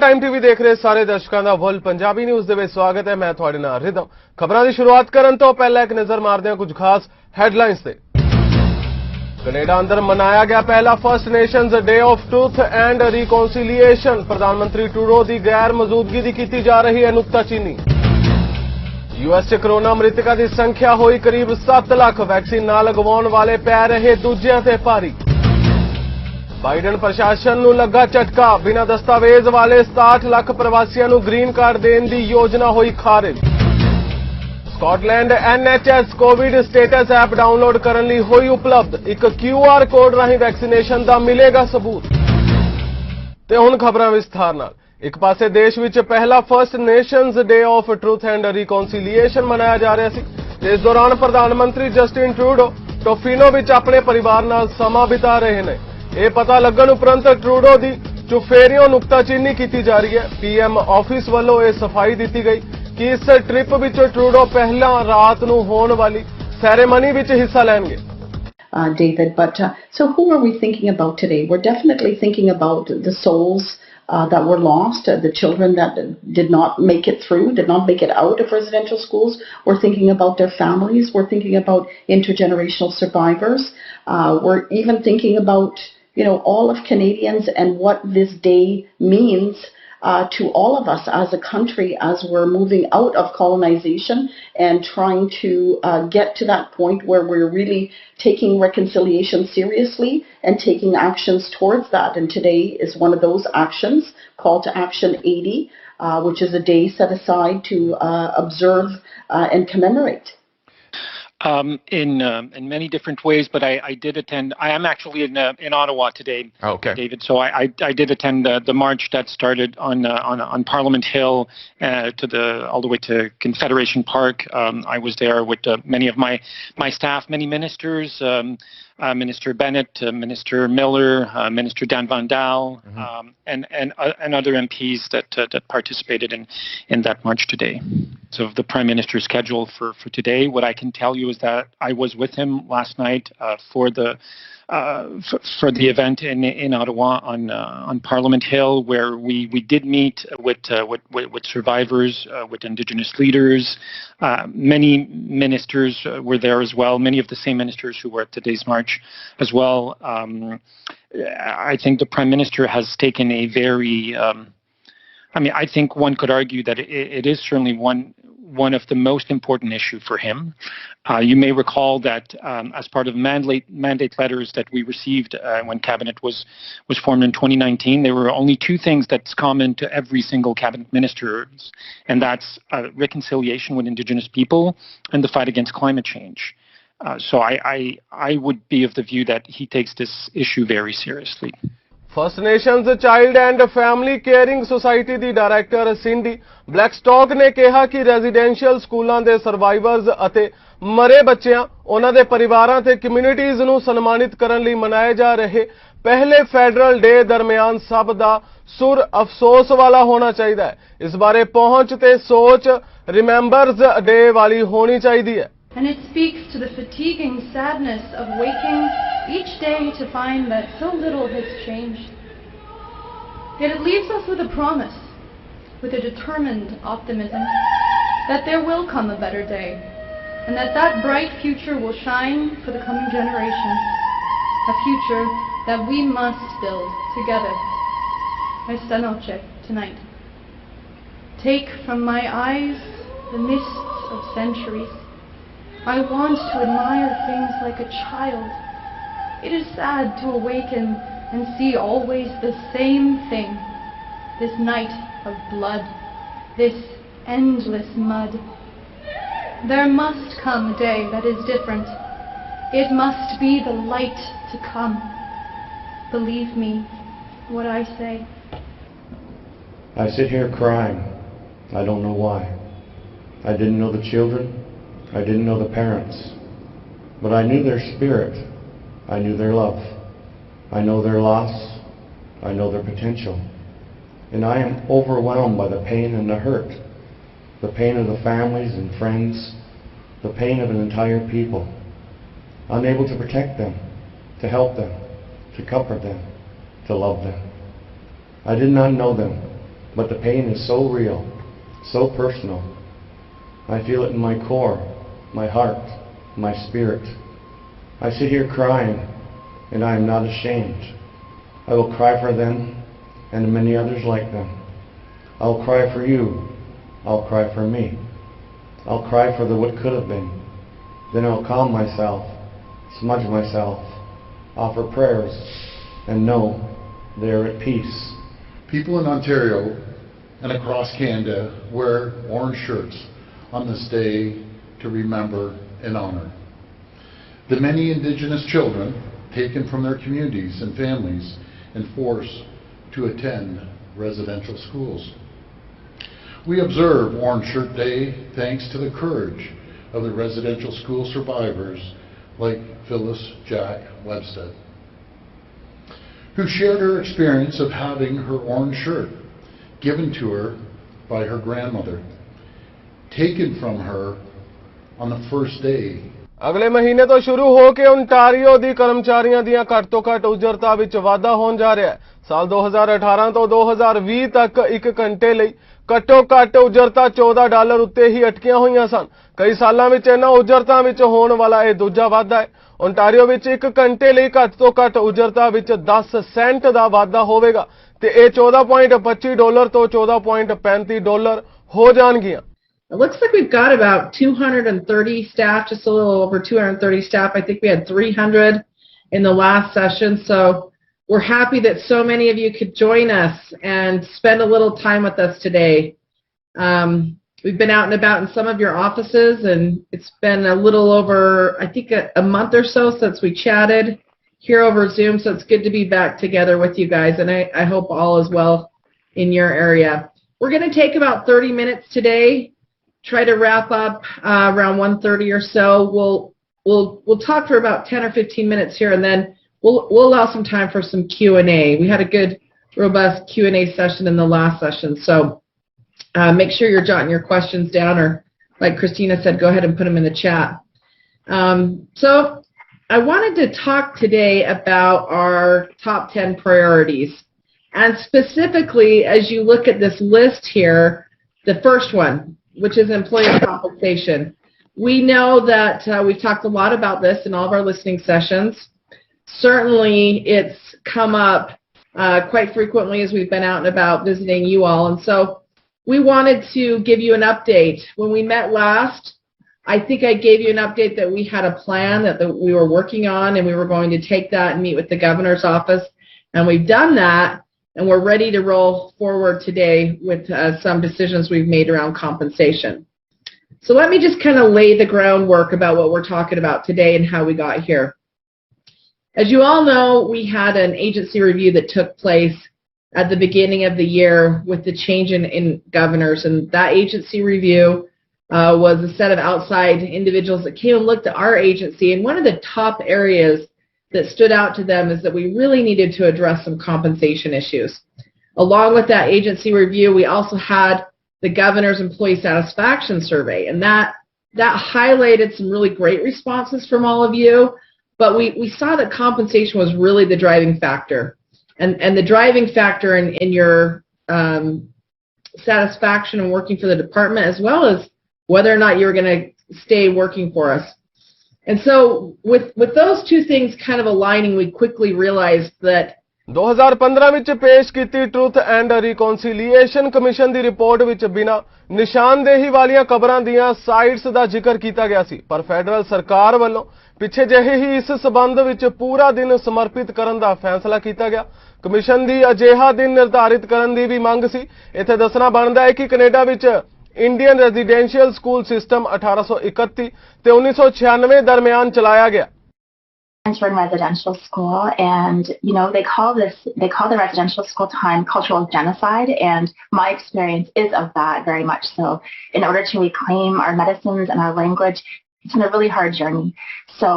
Time TV देख रहे ਸਾਰੇ ਦਰਸ਼ਕਾਂ ਦਾ ਵਰਲਡ ਪੰਜਾਬੀ ਨਿਊਜ਼ ਦੇ ਵਿੱਚ ਸਵਾਗਤ ਹੈ। ਮੈਂ ਤੁਹਾਡੇ ਨਾਲ ਰਿਦਮ। ਖਬਰਾਂ ਦੀ ਸ਼ੁਰੂਆਤ ਕਰਨ ਤੋਂ ਪਹਿਲਾਂ ਇੱਕ ਨਜ਼ਰ ਮਾਰਦੇ ਹਾਂ ਕੁਝ ਖਾਸ ਹੈਡਲਾਈਨਸ ਤੇ। ਕੈਨੇਡਾ ਅੰਦਰ ਮਨਾਇਆ ਗਿਆ ਪਹਿਲਾ first nations day of truth and reconciliation. ਪ੍ਰਧਾਨ ਮੰਤਰੀ ਟਰੂਡੋ ਦੀ ਗੈਰ ਮੌਜੂਦਗੀ ਦੀ ਕੀਤੀ ਜਾ ਰਹੀ ਹੈ ਨੁਕਤਾਚੀਨੀ। यूएस च कोरोना मृतकों की संख्या हुई करीब 7 लाख। वैक्सीन ना लगवाने वाले पै रहे दूजियां ते भारी। बाइडन प्रशासन नूं लगा झटका। बिना दस्तावेज वाले 67 लाख प्रवासियों नूं ग्रीन कार्ड देने की योजना हुई खारिज। Scotland NHS Covid status app download करने लई हुई उपलब्ध। एक QR कोड राही वैक्सीनेशन का मिलेगा सबूत। ते हुण खबरां विस्तार नाल। एक पासे देश विच पहला First Nations Day of Truth and Reconciliation मनाया जा रहा सी। इस दौरान प्रधानमंत्री जस्टिन ट्रूडो टोफिनो विच अपने परिवार नाल समा बिता रहे हैं। यह पता लगन उपरंत ट्रूडो की चुफेरियों नुकताचीनी की जा रही है। PM ऑफिस वालों यह सफाई दी गई कि इस ट्रिप विच ट्रूडो पहला रात नूं होण वाली सैरेमनी विच हिस्सा लैणगे। David, but so who are we thinking about today? We're definitely thinking about the souls that were lost, the children that did not make it through, did not make it out of residential schools. We're thinking about their families. We're thinking about intergenerational survivors. We're even thinking about, all of Canadians and what this day means to all of us as a country as we're moving out of colonization and trying to get to that point where we're really taking reconciliation seriously and taking actions towards that. And today is one of those actions, Call to Action 80, which is a day set aside to observe and commemorate. In many different ways, but I did attend. I am actually in Ottawa today, okay, David. So I did attend the march that started on Parliament Hill all the way to Confederation Park. I was there with many of my staff, many ministers. Minister Bennett, Minister Miller, Minister Dan Van Daal, and other MPs that participated in that march today. So the Prime Minister's schedule for today, what I can tell you is that I was with him last night for the event in Ottawa on Parliament Hill, where we did meet with survivors, with Indigenous leaders. Many ministers were there as well. Many of the same ministers who were at today's march as well. I think the Prime Minister has taken a very, I think one could argue that it is certainly one of the most important issue for him. You may recall that as part of mandate letters that we received when Cabinet was formed in 2019, there were only two things that's common to every single Cabinet minister, and that's reconciliation with Indigenous people and the fight against climate change. So I would be of the view that he takes this issue very seriously. First Nations Child and Family Caring Society की director Cindy Blackstock ने कहा कि residential स्कूलों के survivors अते मरे बच्चों उन्हां दे परिवारां ते कम्यूनिटीज़ नूं सन्मानित करन लई मनाए जा रहे पहले फेडरल डे दरमियान सब दा सुर अफसोस वाला होना चाहिए है। इस बारे पहुंच ते सोच रिमेंबर्स डे वाली होनी चाहिए है। And it speaks to the fatiguing sadness of waking each day to find that so little has changed. Yet it leaves us with a promise, with a determined optimism, that there will come a better day, and that bright future will shine for the coming generations, a future that we must build together. Esta noche, tonight, take from my eyes the mists of centuries. I want to admire things like a child. It is sad to awaken and see always the same thing. This night of blood, this endless mud. There must come a day that is different. It must be the light to come. Believe me what I say. I sit here crying. I don't know why. I didn't know the children. I didn't know the parents, but I knew their spirit. I knew their love. I know their loss. I know their potential. And I am overwhelmed by the pain and the hurt, the pain of the families and friends, the pain of an entire people, unable to protect them, to help them, to comfort them, to love them. I did not know them, but the pain is so real, so personal. I feel it in my core, my heart, my spirit. I sit here crying, and I am not ashamed. I will cry for them and many others like them. I'll cry for you. I'll cry for me. I'll cry for the what could have been. Then I'll calm myself, smudge myself, offer prayers, and know they are at peace. People in Ontario and across Canada wear orange shirts on this day to remember and honor the many Indigenous children taken from their communities and families and forced to attend residential schools. We observe Orange Shirt Day thanks to the courage of the residential school survivors like Phyllis Jack Webstead, who shared her experience of having her orange shirt given to her by her grandmother, taken from her on the first day. ਅਗਲੇ ਮਹੀਨੇ ਤੋਂ ਸ਼ੁਰੂ ਹੋ ਕੇ Ontario ਦੀ ਕਰਮਚਾਰੀਆਂ ਦੀਆਂ ਘੱਟ ਤੋਂ ਘੱਟ ਉਜਰਤਾਂ ਵਿੱਚ ਵਾਧਾ ਹੋਣ ਜਾ ਰਿਹਾ ਹੈ। ਸਾਲ 2018 ਤੋਂ 2020 ਤੱਕ 1 ਘੰਟੇ ਲਈ ਘੱਟੋ ਘੱਟ ਉਜਰਤਾਂ $14 ਉੱਤੇ ਹੀ ਅਟਕੀਆਂ ਹੋਈਆਂ ਸਨ। ਕਈ ਸਾਲਾਂ ਵਿੱਚ ਇਹਨਾਂ ਉਜਰਤਾਂ ਵਿੱਚ ਹੋਣ ਵਾਲਾ ਇਹ ਦੂਜਾ ਵਾਧਾ ਹੈ। ਓਨਟਾਰੀਓ ਵਿੱਚ 1 ਘੰਟੇ ਲਈ ਘੱਟ ਤੋਂ ਘੱਟ ਉਜਰਤਾਂ ਵਿੱਚ 10 ਸੈਂਟ ਦਾ ਵਾਧਾ ਹੋਵੇਗਾ ਤੇ ਇਹ $14.25 ਤੋਂ $14.35 ਹੋ ਜਾਣਗੀਆਂ। It looks like we've got about 230 staff, just a little over 230 staff. I think we had 300 in the last session. So we're happy that so many of you could join us and spend a little time with us today. We've been out and about in some of your offices, and it's been a little over, I think, a month or so since we chatted here over Zoom. So it's good to be back together with you guys, and I hope all is well in your area. We're going to take about 30 minutes today. Try to wrap up around 1:30 or so. We'll talk for about 10 or 15 minutes here, and then we'll allow some time for some Q&A. We had a good, robust Q&A session in the last session, so make sure you're jotting your questions down, or like Christina said, go ahead and put them in the chat. So I wanted to talk today about our top 10 priorities, and specifically, as you look at this list here, the first one, which is employee compensation. We know that we've talked a lot about this in all of our listening sessions. Certainly, it's come up quite frequently as we've been out and about visiting you all. And so we wanted to give you an update. When we met last, I think I gave you an update that we had a plan that we were working on, and we were going to take that and meet with the governor's office. And we've done that. And we're ready to roll forward today with some decisions we've made around compensation. So let me just kind of lay the groundwork about what we're talking about today and how we got here. As you all know, we had an agency review that took place at the beginning of the year with the change in governors. And that agency review was a set of outside individuals that came and looked at our agency. And one of the top areas that stood out to them is that we really needed to address some compensation issues. Along with that agency review, we also had the governor's employee satisfaction survey, and that highlighted some really great responses from all of you, but we saw that compensation was really the driving factor. And the driving factor in your satisfaction and working for the department, as well as whether or not you were going to stay working for us. And so with those two things kind of aligning, we quickly realized that 2015 ਵਿੱਚ ਪੇਸ਼ ਕੀਤੀ truth and reconciliation commission the report ਵਿੱਚ ਬਿਨਾਂ ਨਿਸ਼ਾਨਦੇਹੀ ਵਾਲੀਆਂ ਖਬਰਾਂ ਦੀਆਂ sites ਦਾ ਜ਼ਿਕਰ ਕੀਤਾ ਗਿਆ ਸੀ, ਪਰ ਫੈਡਰਲ ਸਰਕਾਰ ਵੱਲੋਂ ਪਿੱਛੇ ਜਿਹੇ ਹੀ ਇਸ ਸਬੰਧ ਵਿੱਚ ਪੂਰਾ ਦਿਨ ਸਮਰਪਿਤ ਕਰਨ ਦਾ ਫੈਸਲਾ ਕੀਤਾ ਗਿਆ। ਕਮਿਸ਼ਨ ਦੀ ਅਜਿਹਾ ਦਿਨ ਨਿਰਧਾਰਿਤ ਕਰਨ ਦੀ ਵੀ ਮੰਗ ਸੀ। ਇੱਥੇ ਦੱਸਣਾ ਬਣਦਾ ਹੈ ਕਿ ਕੈਨੇਡਾ ਵਿੱਚ इंडियन रेजिडेंशियल स्कूल सिस्टम 1831 ਤੇ 1996 ਦਰਮਿਆਨ ਚਲਾਇਆ ਗਿਆ। In residential school, and they call the residential school time cultural genocide, and my experience is of that very much so. In order to reclaim our medicines and our language, it's been a really hard journey. So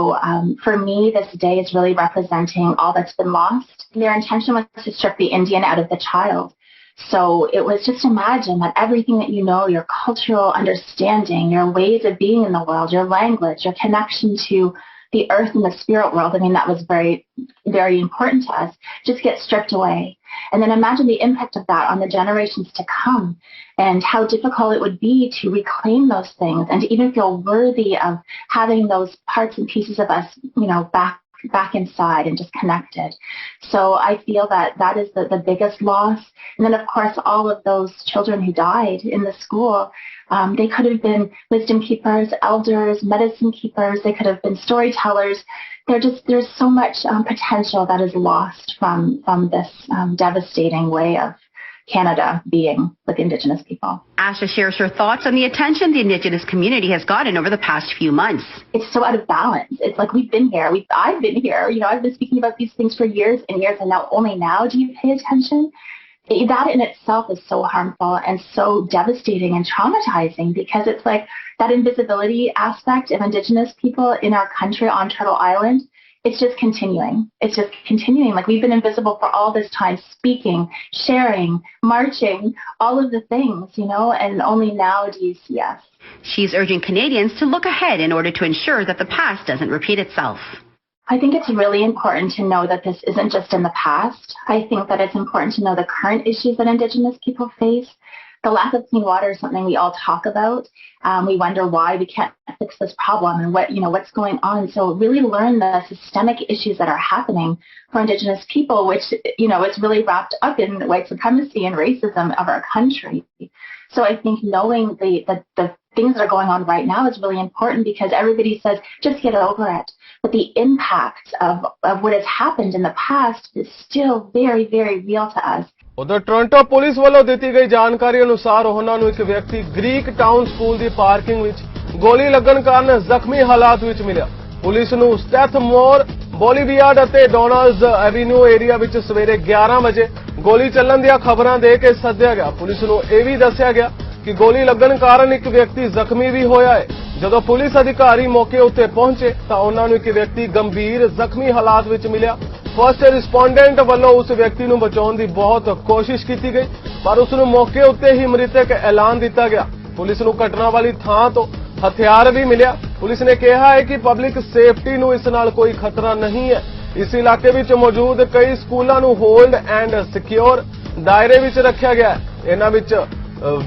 for me, this day is really representing all that's been lost. Their intention was to strip the Indian out of the child. So it was just imagine that everything that you know, your cultural understanding, your ways of being in the world, your language, your connection to the earth and the spirit world, I mean, that was very, very important to us, just get stripped away. And then imagine the impact of that on the generations to come and how difficult it would be to reclaim those things and to even feel worthy of having those parts and pieces of us, back inside and just connected. So I feel that is the biggest loss. And then, of course, all of those children who died in the school, they could have been wisdom keepers, elders, medicine keepers. They could have been storytellers. There's so much potential that is lost from this devastating way of Canada being with Indigenous people. Asha shares her thoughts on the attention the Indigenous community has gotten over the past few months. It's so out of balance. It's like we've been here. I've been here. I've been speaking about these things for years and years, and now only now do you pay attention? That in itself is so harmful and so devastating and traumatizing, because it's like that invisibility aspect of Indigenous people in our country on Turtle Island. It's just continuing. Like we've been invisible for all this time, speaking, sharing, marching, all of the things, and only now do you see us. She's urging Canadians to look ahead in order to ensure that the past doesn't repeat itself. I think it's really important to know that this isn't just in the past. I think that it's important to know the current issues that Indigenous people face. The lack of clean water is something we all talk about. We wonder why we can't fix this problem and what's going on. So really learn the systemic issues that are happening for Indigenous people, which, it's really wrapped up in white supremacy and racism of our country. So I think knowing the things that are going on right now is really important, because everybody says, just get over it. But the impact of what has happened in the past is still very, very real to us. उधर Toronto police वालों दी गई जानकारी अनुसार उन्होंने एक व्यक्ति Greek town school की parking विच गोली लगन कारण जख्मी हालात विच मिला। पुलिस नूं स्टैथमोर बोलीवियार्ड अते डोनाल्ड्स एवेन्यू एरिया विच सवेरे 11 बजे गोली चलन दी खबरां दे के सद्दिया गया। पुलिस नूं यह भी दस्सिया गया कि गोली लगन कारण एक व्यक्ति जख्मी भी होया है। जदों पुलिस अधिकारी मौके उत्ते पहुंचे तां उन्हां नूं एक व्यक्ति गंभीर जख्मी हालात विच मिलिया। फर्स्ट रिस्पोंडेंट वालों उस व्यक्ति को बचाने की बहुत कोशिश की गई, पर उसनूं मौके उत्ते ही मृतक ऐलान दिता गया। पुलिस नूं घटना वाली थां तो हथियार भी मिलिया। पुलिस ने कहा है कि पब्लिक सेफ्टी नूं इस नाल कोई खतरा नहीं है। इस इलाके विच मौजूद कई स्कूलों नूं होल्ड एंड सिक्योर दायरे विच रखा गया है। इन्हां विच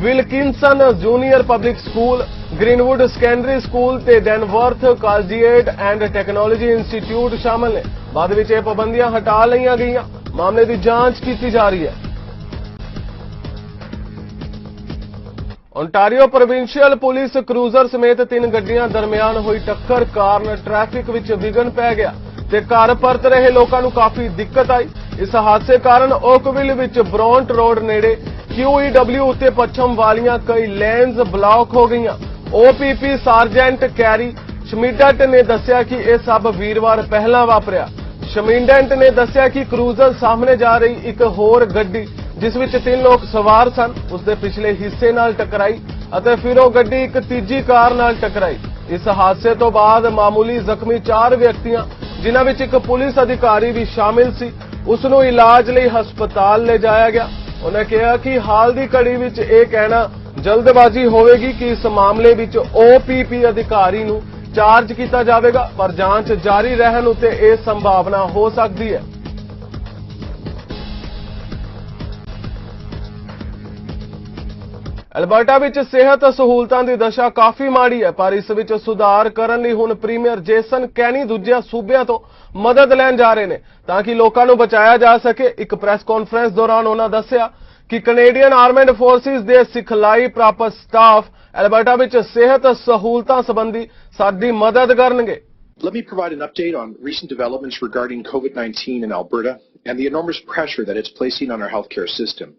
Wilkinson Junior Public School, Greenwood Secondary School ते Danforth Collegiate and Technology Institute शामिल ने। बाद विच ये पाबंदियां हटा लईआं गईआं। मामले की जांच की जा रही है। ओंटारियो प्रोविंशियल पुलिस क्रूजर समेत 3 गड्डियां दरमियान हुई टक्कर कारण ट्रैफिक विच विघन पै गया ते घर परत रहे लोकां नूं काफी दिक्कत आई। इस हादसे कारण ओकविल विच ब्रॉन्ट रोड नेड़े QEW उत्ते पच्छम वालियां कई लेन्स ब्लॉक हो गईआं। OPP सार्जेंट कैरी शमीडेंट ने दस्सिया कि यह सब वीरवार पहला वापरिया। शमीडेंट ने दस्सिया कि क्रूजर सामने जा रही एक होर गड्डी जिस विच 3 लोग सवार सन उसके पिछले हिस्से नाल टकराई अते फिर वो गड्डी एक तीजी कार नाल टकराई। इस हादसे तो बाद मामूली जख्मी 4 व्यक्तियां जिन्हां विच एक पुलिस अधिकारी भी शामिल सी उसनूं इलाज लई हस्पताल ले जाया गया। उन्हें कहा कि हाल की घड़ी विच यह कहना जल्दबाजी होवेगी कि इस मामले विच OPP अधिकारी नूं चार्ज किया जाएगा, पर जांच जारी रहन उत्ते यह संभावना हो सकती है। अल्बर्टा विच सेहत सहूलतां दी दशा काफी माड़ी है, पर इस विच सुधार करन लई हुण प्रीमियर जेसन कैनी दूजे सूबियां तो मदद लैण जा रहे हैं ताकि लोकां नूं बचाया जा सके। एक प्रेस कॉन्फ्रेंस दौरान उन्होंने दस्सिया कि कैनेडियन आर्मेड फोर्सिस दे सिखलाई प्राप्त स्टाफ अल्बर्टा विच सेहत सहूलतां संबंधी साडी मदद करनगे। Let me provide an update on recent developments regarding COVID-19 in Alberta and the enormous pressure that it's placing on our healthcare system.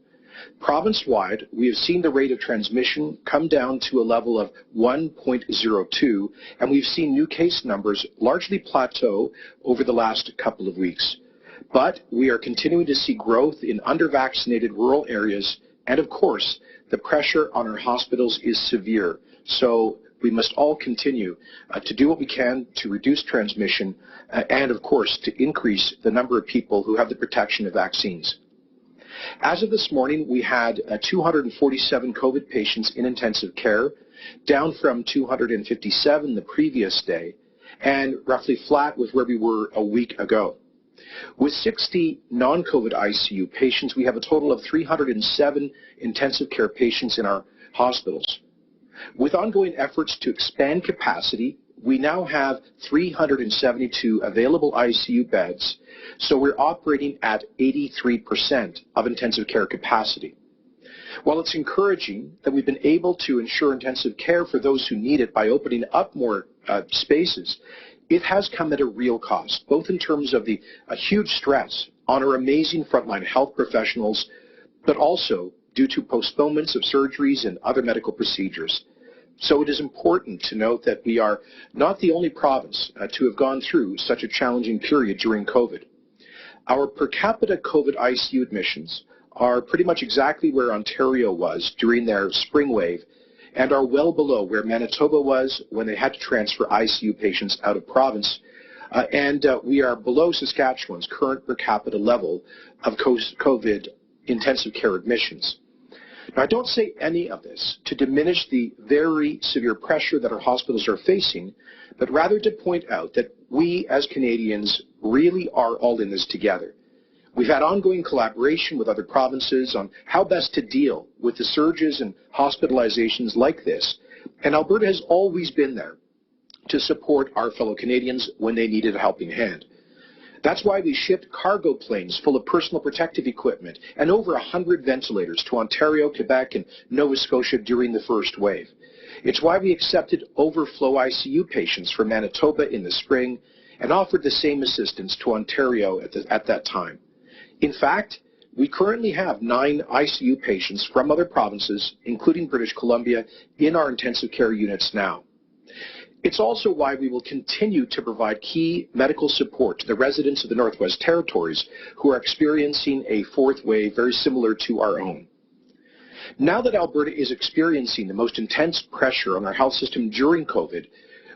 Province-wide, we have seen the rate of transmission come down to a level of 1.02, and we've seen new case numbers largely plateau over the last couple of weeks. But we are continuing to see growth in under-vaccinated rural areas, and of course, the pressure on our hospitals is severe. So we must all continue to do what we can to reduce transmission and, of course, to increase the number of people who have the protection of vaccines. As of this morning, we had 247 COVID patients in intensive care, down from 257 the previous day, and roughly flat with where we were a week ago. With 60 non-COVID ICU patients, we have a total of 307 intensive care patients in our hospitals. With ongoing efforts to expand capacity, we now have 372 available ICU beds, so we're operating at 83% of intensive care capacity. While it's encouraging that we've been able to ensure intensive care for those who need it by opening up more spaces, it has come at a real cost, both in terms of the huge stress on our amazing frontline health professionals, but also due to postponements of surgeries and other medical procedures. So it is important to note that we are not the only province to have gone through such a challenging period during COVID. Our per capita COVID ICU admissions are pretty much exactly where Ontario was during their spring wave and are well below where Manitoba was when they had to transfer ICU patients out of province. We are below Saskatchewan's current per capita level of COVID intensive care admissions. Now, I don't say any of this to diminish the very severe pressure that our hospitals are facing, but rather to point out that we as Canadians really are all in this together. We've had ongoing collaboration with other provinces on how best to deal with the surges and hospitalizations like this, and Alberta has always been there to support our fellow Canadians when they needed a helping hand. That's why we shipped cargo planes full of personal protective equipment and over 100 ventilators to Ontario, Quebec, and Nova Scotia during the first wave. It's why we accepted overflow ICU patients from Manitoba in the spring and offered the same assistance to Ontario at that time. In fact, we currently have 9 ICU patients from other provinces, including British Columbia, in our intensive care units now. It's also why we will continue to provide key medical support to the residents of the Northwest Territories who are experiencing a fourth wave very similar to our own. Now that Alberta is experiencing the most intense pressure on our health system during COVID,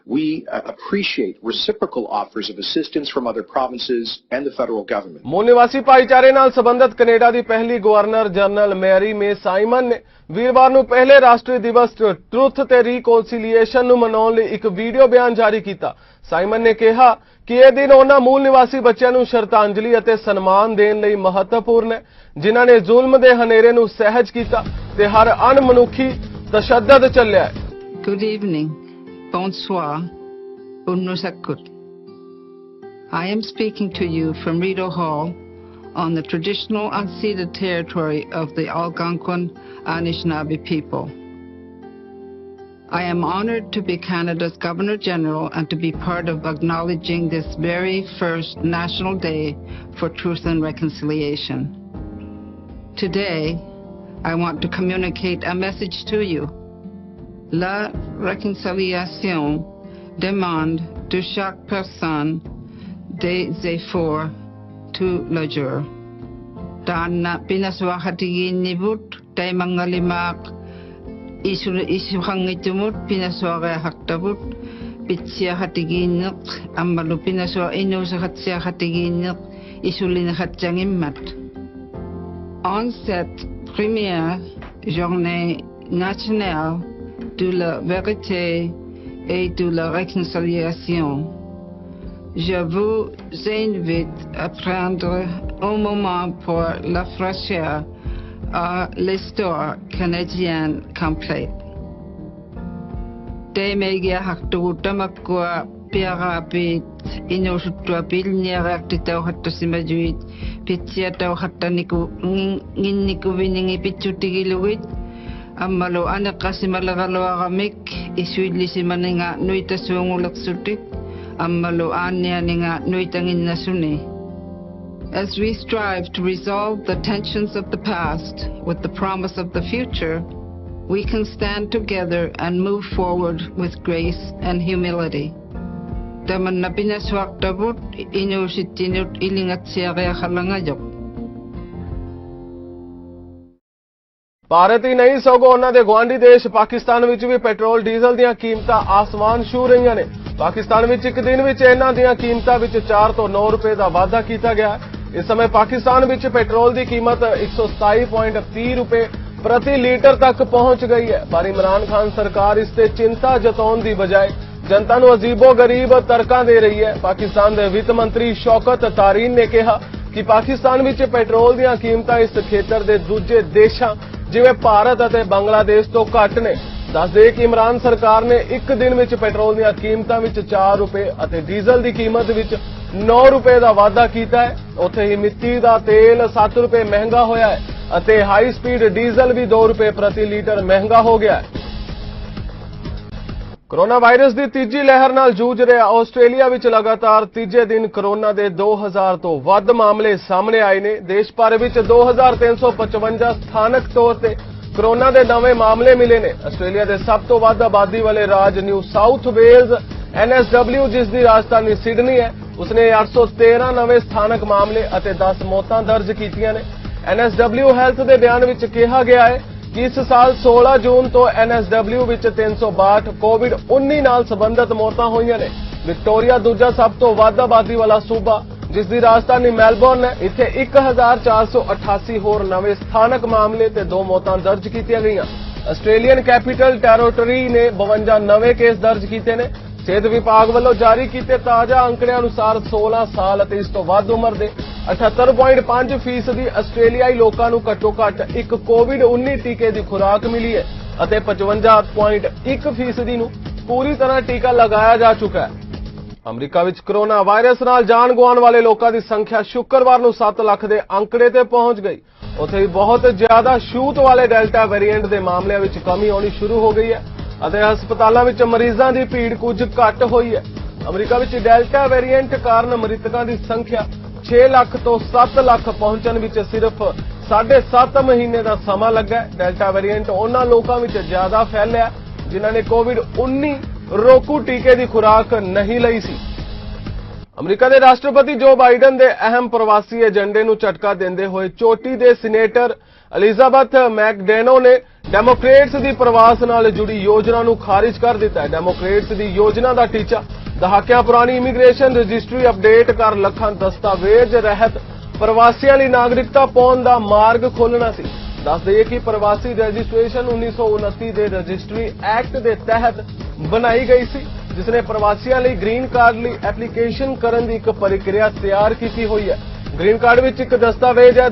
we appreciate reciprocal offers of assistance from other provinces and the federal government. मूल निवासी भाईचारे नाल संबंधित Canada दी पहली governor general Mary मे Simon ने वीरवार ਨੂੰ ਪਹਿਲੇ ਰਾਸ਼ਟਰੀ ਦਿਵਸ ਟਰੁਥ ਤੇ ਰੀਕਨਸੀਲੀਏਸ਼ਨ ਨੂੰ ਮਨਾਉਣ ਲਈ ਇੱਕ ਵੀਡੀਓ ਬਿਆਨ ਜਾਰੀ ਕੀਤਾ। ਸਾਈਮਨ ਨੇ ਕਿਹਾ ਕਿ ਇਹ ਦਿਨ ਉਹਨਾਂ ਮੂਲ ਨਿਵਾਸੀ ਬੱਚਿਆਂ ਨੂੰ ਸ਼ਰਧਾਂਜਲੀ ਅਤੇ ਸਨਮਾਨ ਦੇਣ ਲਈ ਮਹੱਤਵਪੂਰਨ ਹੈ ਜਿਨ੍ਹਾਂ ਨੇ ਜ਼ੁਲਮ ਦੇ ਹਨੇਰੇ ਨੂੰ ਸਹਿਜ ਕੀਤਾ ਤੇ ਹਰ ਅਣਮਨੁੱਖੀ ਤਸ਼ੱਦਦ ਝੱਲਿਆ ਹੈ। Good evening. Bonsoir. Unusakut. I am speaking to you from Rideau Hall on the traditional unceded territory of the Algonquin Anishinaabe people. I am honored to be Canada's Governor General and to be part of acknowledging this very first National Day for Truth and Reconciliation. Today, I want to communicate a message to you. La réconciliation demande de chaque personne des efforts tous les jours. Dan na pinaswahatigin ni but tay mga limak isuhangitumut pinaswara haktabut pitsia hatiginik amalu pinaswa inusa hatsia hatiginik isulin hatsangimmat. En cette première journée nationale de la vérité et de la réconciliation, je vous invite à prendre un moment pour la fraîcheur à l'histoire canadienne complète. Temegia haktu tamakwa piarapit inusutwa pilniarakti tauhatta simajuit pitsia tauhatta niku viningi pitsutigilugit Amalo anak kasi malagalawamik isuidli si maninga nuita suungulaksutik amalo anya ninga nuitangin nasuni. As we strive to resolve the tensions of the past with the promise of the future, we can stand together and move forward with grace and humility. Daman na pinaswaktabut inusitinut ilingat siya kaya kalangayok. Bharat ਹੀ ਨਹੀਂ ਸਗੋਂ ਉਹਨਾਂ ਦੇ ਗੁਆਂਢੀ ਦੇਸ਼ ਪਾਕਿਸਤਾਨ ਵਿੱਚ ਵੀ petrol diesel ਦੀਆਂ ਕੀਮਤਾਂ ਆਸਮਾਨ ਛੂ ਰਹੀਆਂ ਨੇ। ਪਾਕਿਸਤਾਨ ਵਿੱਚ ਇੱਕ ਦਿਨ ਵਿੱਚ ਇਹਨਾਂ ਦੀਆਂ ਕੀਮਤਾਂ ਵਿੱਚ 4 ਤੋਂ 9 ਰੁਪਏ ਦਾ ਵਾਧਾ ਕੀਤਾ ਗਿਆ ਹੈ। ਇਸ ਸਮੇਂ ਪਾਕਿਸਤਾਨ ਵਿੱਚ ਪੈਟਰੋਲ ਦੀ ਕੀਮਤ 127.30 ਰੁਪਏ ਪ੍ਰਤੀ ਲੀਟਰ ਤੱਕ ਪਹੁੰਚ ਗਈ ਹੈ। ਪਰ ਇਮਰਾਨ ਖਾਨ ਸਰਕਾਰ ਇਸ ਤੇ ਚਿੰਤਾ ਜਤਾਉਣ ਦੀ ਬਜਾਏ जनता ਨੂੰ अजीबो-गरीब ਤਰਕਾਂ ਦੇ ਰਹੀ ਹੈ। ਪਾਕਿਸਤਾਨ ਦੇ ਵਿੱਤ ਮੰਤਰੀ ਸ਼ੌਕਤ ਤਾਰੀਨ ਨੇ ਕਿਹਾ ਕਿ ਪਾਕਿਸਤਾਨ ਵਿੱਚ ਪੈਟਰੋਲ ਦੀਆਂ ਕੀਮਤਾਂ ਇਸ ਖੇਤਰ ਦੇ ਦੂਜੇ ਦੇਸ਼ਾਂ ਜਿਵੇਂ ਭਾਰਤ ਅਤੇ ਬੰਗਲਾਦੇਸ਼ ਤੋਂ ਘੱਟ ਨੇ। ਦੱਸ ਦੇ ਕਿ ਇਮਰਾਨ ਸਰਕਾਰ ਨੇ ਇੱਕ ਦਿਨ ਵਿੱਚ ਪੈਟਰੋਲ ਦੀਆਂ ਕੀਮਤਾਂ ਵਿੱਚ 4 ਰੁਪਏ ਅਤੇ ਡੀਜ਼ਲ ਦੀ ਕੀਮਤ ਵਿੱਚ 9 ਰੁਪਏ ਦਾ ਵਾਧਾ ਕੀਤਾ ਹੈ। ਉੱਥੇ ਹੀ ਮਿੱਟੀ ਦਾ ਤੇਲ 7 ਰੁਪਏ ਮਹਿੰਗਾ ਹੋਇਆ ਹੈ ਅਤੇ ਹਾਈ ਸਪੀਡ ਡੀਜ਼ਲ ਵੀ 2 ਰੁਪਏ ਪ੍ਰਤੀ ਲੀਟਰ ਮਹਿੰਗਾ ਹੋ ਗਿਆ ਹੈ। ਕੋਰੋਨਾ ਵਾਇਰਸ ਦੀ ਤੀਜੀ ਲਹਿਰ ਨਾਲ ਜੂਝ ਰਿਹਾ ਆਸਟ੍ਰੇਲੀਆ ਵਿੱਚ ਲਗਾਤਾਰ ਤੀਜੇ ਦਿਨ ਕੋਰੋਨਾ ਦੇ 2000 ਤੋਂ ਵੱਧ ਮਾਮਲੇ ਸਾਹਮਣੇ ਆਏ ਨੇ। ਦੇਸ਼ ਭਰ ਵਿੱਚ 2355 ਸਥਾਨਕ ਤੌਰ ਤੇ ਕੋਰੋਨਾ ਦੇ ਨਵੇਂ ਮਾਮਲੇ ਮਿਲੇ ਨੇ। ਆਸਟ੍ਰੇਲੀਆ ਦੇ ਸਭ ਤੋਂ ਵੱਧ ਆਬਾਦੀ ਵਾਲੇ ਰਾਜ ਨਿਊ ਸਾਊਥ ਵੇਲਜ਼ NSW ਜਿਸ ਦੀ ਰਾਜਧਾਨੀ ਸਿਡਨੀ ਹੈ ਉਸਨੇ 813 ਨਵੇਂ ਸਥਾਨਕ ਮਾਮਲੇ ਅਤੇ 10 ਮੌਤਾਂ ਦਰਜ ਕੀਤੀਆਂ ਨੇ। NSW ਹੈਲਥ ਦੇ ਬਿਆਨ ਵਿੱਚ ਕਿਹਾ ਗਿਆ ਹੈ ਕਿ ਇਸ ਸਾਲ 16 ਜੂਨ ਤੋਂ NSW ਵਿੱਚ 362 ਕੋਵਿਡ-19 ਨਾਲ ਸੰਬੰਧਿਤ ਮੌਤਾਂ ਹੋਈਆਂ ਨੇ। ਵਿਕਟੋਰੀਆ ਦੂਜਾ ਸਭ ਤੋਂ ਵੱਧ ਆਬਾਦੀ ਵਾਲਾ ਸੂਬਾ ਜਿਸ ਦੀ ਰਾਜਧਾਨੀ ਮੈਲਬੌਰਨ ਹੈ। ਇੱਥੇ 1488 ਹੋਰ ਨਵੇਂ ਸਥਾਨਕ ਮਾਮਲੇ ਤੇ 2 ਮੌਤਾਂ ਦਰਜ ਕੀਤੀਆਂ ਗਈਆਂ। ਆਸਟ੍ਰੇਲੀਅਨ ਕੈਪੀਟਲ ਟੈਰੀਟਰੀ ਨੇ 52 ਨਵੇਂ ਕੇਸ ਦਰਜ ਕੀਤੇ ਨੇ। ਸਿਹਤ ਵਿਭਾਗ ਵੱਲੋਂ ਜਾਰੀ ਕੀਤੇ ਤਾਜ਼ਾ ਅੰਕੜਿਆਂ ਅਨੁਸਾਰ 16 ਸਾਲ ਅਤੇ ਇਸ ਤੋਂ ਵੱਧ ਉਮਰ ਦੇ 78.5% ਆਸਟ੍ਰੇਲੀਆਈ ਲੋਕਾਂ ਨੂੰ ਘੱਟੋ-ਘੱਟ ਇੱਕ ਕੋਵਿਡ-19 ਟੀਕੇ ਦੀ ਖੁਰਾਕ ਮਿਲੀ ਹੈ ਅਤੇ 55.1% ਨੂੰ ਪੂਰੀ ਤਰ੍ਹਾਂ ਟੀਕਾ ਲਗਾਇਆ ਜਾ ਚੁੱਕਾ ਹੈ। ਅਮਰੀਕਾ ਵਿੱਚ ਕੋਰੋਨਾ ਵਾਇਰਸ ਨਾਲ ਜਾਨ ਗਵਾਉਣ ਵਾਲੇ ਲੋਕਾਂ ਦੀ ਸੰਖਿਆ ਸ਼ੁੱਕਰਵਾਰ ਨੂੰ 7 ਲੱਖ ਦੇ ਅੰਕੜੇ ਤੇ ਪਹੁੰਚ ਗਈ। ਉੱਥੇ ਹੀ ਬਹੁਤ ਜ਼ਿਆਦਾ ਛੂਤ ਵਾਲੇ ਡੈਲਟਾ ਵੇਰੀਐਂਟ ਦੇ ਮਾਮਲਿਆਂ ਵਿੱਚ ਕਮੀ ਆਉਣੀ ਸ਼ੁਰੂ ਹੋ ਗਈ ਹੈ ਅਤੇ ਹਸਪਤਾਲਾਂ ਵਿੱਚ ਮਰੀਜ਼ਾਂ ਦੀ ਭੀੜ ਕੁਝ ਘੱਟ ਹੋਈ ਹੈ। ਅਮਰੀਕਾ ਵਿੱਚ ਡੈਲਟਾ ਵੇਰੀਐਂਟ ਕਾਰਨ ਮ੍ਰਿਤਕਾਂ ਦੀ ਸੰਖਿਆ 6 ਲੱਖ ਤੋਂ 7 ਲੱਖ ਪਹੁੰਚਣ ਵਿੱਚ ਸਿਰਫ 7.5 ਮਹੀਨੇ ਦਾ ਸਮਾਂ ਲੱਗਾ ਹੈ। ਡੈਲਟਾ ਵੇਰੀਐਂਟ ਉਹਨਾਂ ਲੋਕਾਂ ਵਿੱਚ ਜ਼ਿਆਦਾ ਫੈਲਿਆ ਜਿਨ੍ਹਾਂ ਨੇ ਕੋਵਿਡ-19 ਰੋਕੂ ਟੀਕੇ ਦੀ ਖੁਰਾਕ ਨਹੀਂ ਲਈ ਸੀ। ਅਮਰੀਕਾ ਦੇ ਰਾਸ਼ਟਰਪਤੀ ਜੋ ਬਾਈਡਨ ਦੇ ਅਹਿਮ ਪ੍ਰਵਾਸੀ ਏਜੰਡੇ ਨੂੰ ਝਟਕਾ ਦਿੰਦੇ ਹੋਏ ਚੋਟੀ ਦੇ ਸੀਨੇਟਰ ਐਲਿਜ਼ਾਬੈਥ ਮੈਕਡੇਨੋ ਨੇ ਡੈਮੋਕ੍ਰੇਟਸ ਦੀ ਪ੍ਰਵਾਸ ਨਾਲ ਜੁੜੀ ਯੋਜਨਾ ਨੂੰ ਖਾਰਿਜ ਕਰ ਦਿੱਤਾ ਹੈ। ਡੈਮੋਕ੍ਰੇਟਸ ਦੀ ਯੋਜਨਾ ਦਾ ਟੀਚਾ ਦਹਾਕਿਆਂ ਪੁਰਾਣੀ ਇਮੀਗ੍ਰੇਸ਼ਨ ਰਜਿਸਟਰੀ ਅਪਡੇਟ ਕਰ ਲੱਖਾਂ ਦਸਤਾਵੇਜ਼ ਰਹਿਤ ਪ੍ਰਵਾਸੀਆਂ ਲਈ ਨਾਗਰਿਕਤਾ ਪਾਉਣ ਦਾ ਮਾਰਗ ਖੋਲ੍ਹਣਾ ਸੀ। ਦੱਸ ਦਈਏ ਕਿ ਪ੍ਰਵਾਸੀ ਰਜਿਸਟ੍ਰੇਸ਼ਨ 1929 ਦੇ ਰਜਿਸਟਰੀ ਐਕਟ ਦੇ ਤਹਿਤ ਬਣਾਈ ਗਈ ਸੀ ਜਿਸ ਨੇ ਪ੍ਰਵਾਸੀਆਂ ਲਈ ਗ੍ਰੀਨ ਕਾਰਡ ਲਈ ਐਪਲੀਕੇਸ਼ਨ ਕਰਨ ਦੀ ਇੱਕ ਪ੍ਰਕਿਰਿਆ ਤਿਆਰ ਕੀਤੀ ਹੋਈ ਹੈ। ਗ੍ਰੀਨ ਕਾਰਡ ਵਿੱਚ ਇੱਕ ਦਸਤਾਵੇਜ਼ ਹੈ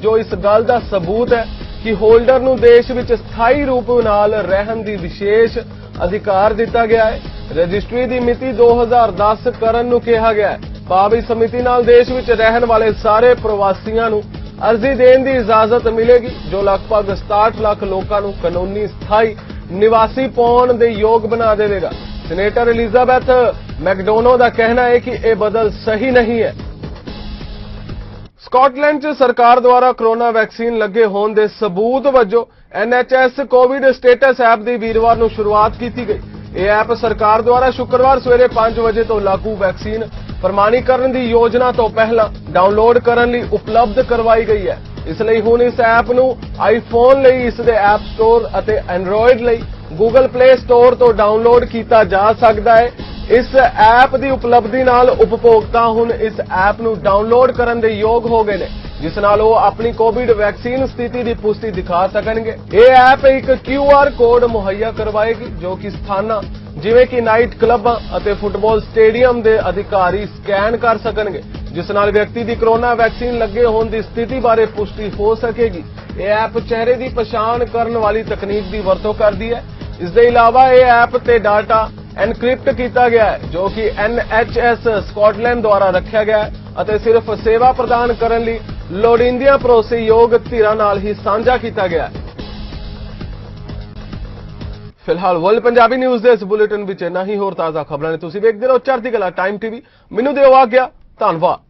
ਜੋ ਇਸ ਗੱਲ ਦਾ ਸਬੂਤ ਹੈ ਕਿ ਹੋਲਡਰ ਨੂੰ ਦੇਸ਼ ਵਿੱਚ ਸਥਾਈ ਰੂਪ ਨਾਲ ਰਹਿਣ ਦੀ ਵਿਸ਼ੇਸ਼ ਅਧਿਕਾਰ ਦਿੱਤਾ ਗਿਆ ਹੈ। ਰਜਿਸਟਰੀ ਦੀ ਮਿਤੀ 2010 ਕਰਨ ਨੂੰ ਕਿਹਾ ਗਿਆ ਹੈ। ਭਾਵ ਇਸ ਸਮਿਤੀ ਨਾਲ ਦੇਸ਼ ਵਿੱਚ ਰਹਿਣ ਵਾਲੇ ਸਾਰੇ ਪ੍ਰਵਾਸੀਆਂ ਨੂੰ ਅਰਜ਼ੀ ਦੇਣ ਦੀ ਇਜਾਜ਼ਤ ਮਿਲੇਗੀ ਜੋ ਲਗਭਗ 67 ਲੱਖ ਲੋਕਾਂ ਨੂੰ ਕਾਨੂੰਨੀ ਸਥਾਈ ਨਿਵਾਸੀ ਪਾਉਣ ਦੇ ਯੋਗ ਬਣਾ ਦੇਵੇਗਾ। ਸੀਨੇਟਰ ਐਲਿਜ਼ਾਬੈਥ ਮੈਕਡੋਨੋ ਦਾ ਕਹਿਣਾ ਹੈ ਕਿ ਇਹ ਬਦਲ ਸਹੀ ਨਹੀਂ ਹੈ। ਸਕਾਟਲੈਂਡ 'ਚ ਸਰਕਾਰ ਦੁਆਰਾ ਕੋਰੋਨਾ ਵੈਕਸੀਨ ਲੱਗੇ ਹੋਣ ਦੇ ਸਬੂਤ ਵਜੋਂ NHS ਕੋਵਿਡ ਸਟੇਟਸ ਐਪ ਦੀ ਵੀਰਵਾਰ ਨੂੰ ਸ਼ੁਰੂਆਤ ਕੀਤੀ ਗਈ। ਇਹ ਐਪ ਸਰਕਾਰ ਦੁਆਰਾ ਸ਼ੁੱਕਰਵਾਰ ਸਵੇਰੇ 5 ਵਜੇ ਤੋਂ ਲਾਗੂ ਵੈਕਸੀਨ ਪ੍ਰਮਾਣੀਕਰਨ ਦੀ ਯੋਜਨਾ ਤੋਂ ਪਹਿਲਾਂ ਡਾਊਨਲੋਡ ਕਰਨ ਲਈ ਉਪਲਬਧ ਕਰਵਾਈ ਗਈ ਹੈ। ਇਸ ਲਈ ਹੁਣ ਇਸ ਐਪ ਨੂੰ ਆਈਫੋਨ ਲਈ ਇਸ ਦੇ ਐਪ ਸਟੋਰ ਅਤੇ ਐਂਡਰੋਇਡ ਲਈ ਗੂਗਲ ਪਲੇ ਸਟੋਰ ਤੋਂ ਡਾਊਨਲੋਡ ਕੀਤਾ ਜਾ ਸਕਦਾ ਹੈ। ਇਸ ਐਪ ਦੀ ਉਪਲਬਧੀ ਨਾਲ ਉਪਭੋਗਤਾ ਹੁਣ ਇਸ ਐਪ ਨੂੰ ਡਾਊਨਲੋਡ ਕਰਨ ਦੇ ਯੋਗ ਹੋ ਗਏ ਨੇ ਜਿਸ ਨਾਲ ਉਹ ਆਪਣੀ ਕੋਵਿਡ ਵੈਕਸੀਨ ਸਥਿਤੀ ਦੀ ਪੁਸ਼ਟੀ ਦਿਖਾ ਸਕਣਗੇ। ਇਹ ਐਪ ਇੱਕ QR ਕੋਡ ਮੁਹੱਈਆ ਕਰਵਾਏਗੀ ਜੋ ਕਿ ਸਥਾਨਾਂ ਜਿਵੇਂ ਕਿ ਨਾਈਟ ਕਲੱਬਾਂ ਅਤੇ ਫੁੱਟਬਾਲ ਸਟੇਡੀਅਮ ਦੇ ਅਧਿਕਾਰੀ ਸਕੈਨ ਕਰ ਸਕਣਗੇ ਜਿਸ ਨਾਲ ਵਿਅਕਤੀ ਦੀ ਕੋਰੋਨਾ ਵੈਕਸੀਨ ਲੱਗੇ ਹੋਣ ਦੀ ਸਥਿਤੀ ਬਾਰੇ ਪੁਸ਼ਟੀ ਹੋ ਸਕੇਗੀ। ਇਹ ਐਪ ਚਿਹਰੇ ਦੀ ਪਛਾਣ ਕਰਨ ਵਾਲੀ ਤਕਨੀਕ ਦੀ ਵਰਤੋਂ ਕਰਦੀ ਹੈ। ਇਸ ਦੇ ਇਲਾਵਾ ਇਹ ਐਪ ਤੇ ਡਾਟਾ ਐਨਕ੍ਰਿਪਟ ਕੀਤਾ ਗਿਆ ਹੈ ਜੋ ਕਿ NHS ਸਕਾਟਲੈਂਡ ਦੁਆਰਾ ਰੱਖਿਆ ਗਿਆ ਹੈ ਅਤੇ ਸਿਰਫ ਸੇਵਾ ਪ੍ਰਦਾਨ ਕਰਨ ਲਈ ਲੋੜੀਂਦੀਆਂ ਭਰੋਸੇਯੋਗ ਧਿਰਾਂ ਨਾਲ ਹੀ ਸਾਂਝਾ ਕੀਤਾ ਗਿਆ ਹੈ। ਫਿਲਹਾਲ ਵਰਲਡ ਪੰਜਾਬੀ ਨਿਊਜ਼ ਦੇ ਇਸ ਬੁਲੇਟਿਨ ਵਿੱਚ ਇੰਨਾ ਹੀ। ਹੋਰ ਤਾਜ਼ਾ ਖਬਰਾਂ ਨੇ ਤੁਸੀਂ ਵੇਖਦੇ ਰਹੋ ਚੜ੍ਹਦੀ ਕਲਾ ਟਾਈਮ TV। ਮੈਨੂੰ ਦਿਓ ਆਗਿਆ। ਧੰਨਵਾਦ।